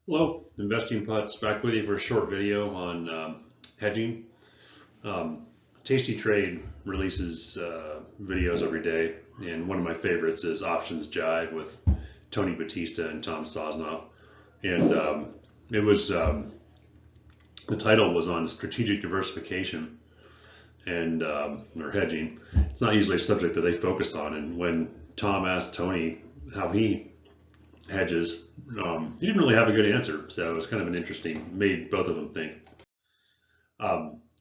Hello, Investing Putts back with you for a short video on hedging. Tastytrade releases videos every day, and one of my favorites is Options Jive with Tony Batista and Tom Sosnoff. And it was the title was on strategic diversification and or hedging. It's not usually a subject that they focus on, and when Tom asked Tony how he hedges, he didn't really have a good answer, so it was kind of an interesting, made both of them think.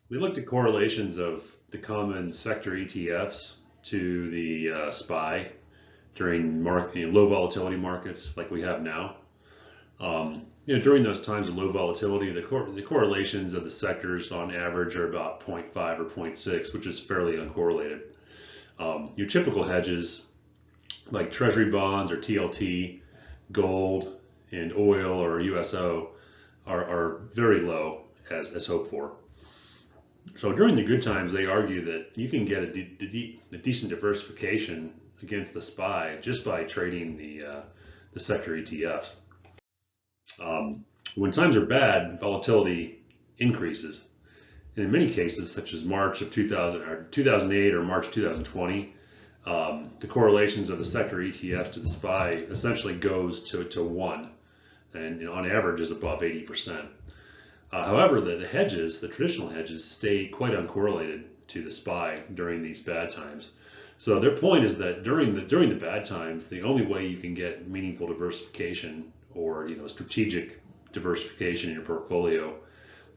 We looked at correlations of the common sector ETFs to the SPY during low volatility markets like we have now. During those times of low volatility, the correlations of the sectors on average are about 0.5 or 0.6, which is fairly uncorrelated. Your typical hedges like treasury bonds or TLT, gold, and oil or USO are very low as hoped for. So during the good times, they argue that you can get a decent diversification against the SPY just by trading the sector ETFs. When times are bad, volatility increases. And in many cases, such as March of 2008 or March 2020, the correlations of the sector ETFs to the SPY essentially goes to 1, and on average is above 80%. However, the hedges, the traditional hedges, stay quite uncorrelated to the SPY during these bad times. So their point is that during the bad times, the only way you can get meaningful diversification or strategic diversification in your portfolio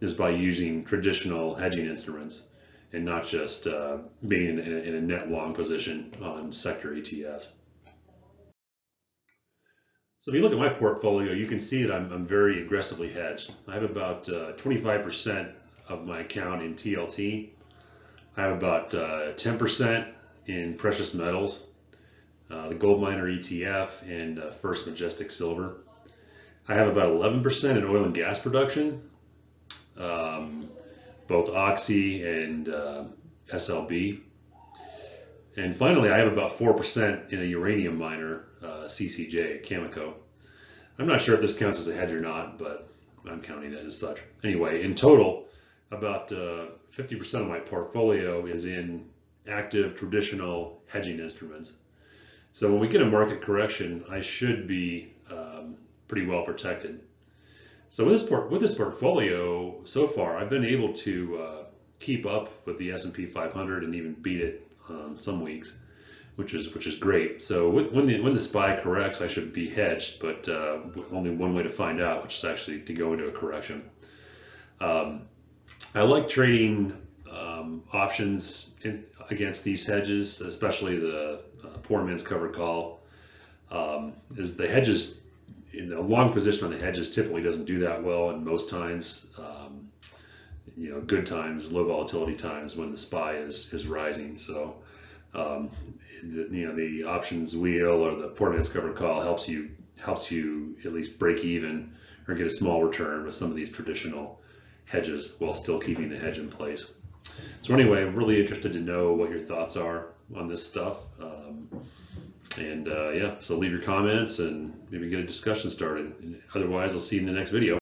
is by using traditional hedging instruments, and not just being in a net long position on sector ETFs. So if you look at my portfolio, you can see that I'm very aggressively hedged. I have about 25% of my account in TLT. I have about 10% in precious metals, the gold miner ETF, and First Majestic Silver. I have about 11% in oil and gas production, both Oxy and SLB. And finally, I have about 4% in a uranium miner, CCJ, Cameco. I'm not sure if this counts as a hedge or not, but I'm counting it as such. Anyway, in total, about 50% of my portfolio is in active traditional hedging instruments. So when we get a market correction, I should be pretty well protected. So with this portfolio so far, I've been able to keep up with the S&P 500 and even beat it some weeks, which is great. So when the SPY corrects, I should be hedged, but only one way to find out, which is actually to go into a correction. I like trading options against these hedges, especially the poor man's covered call. Is the hedges, in the long position on the hedges typically doesn't do that well, and most times, good times, low volatility times when the SPY is rising. So, the options wheel or the poor man's covered call helps you at least break even or get a small return with some of these traditional hedges while still keeping the hedge in place. So anyway, I'm really interested to know what your thoughts are on this stuff. So leave your comments and maybe get a discussion started. Otherwise, I'll see you in the next video.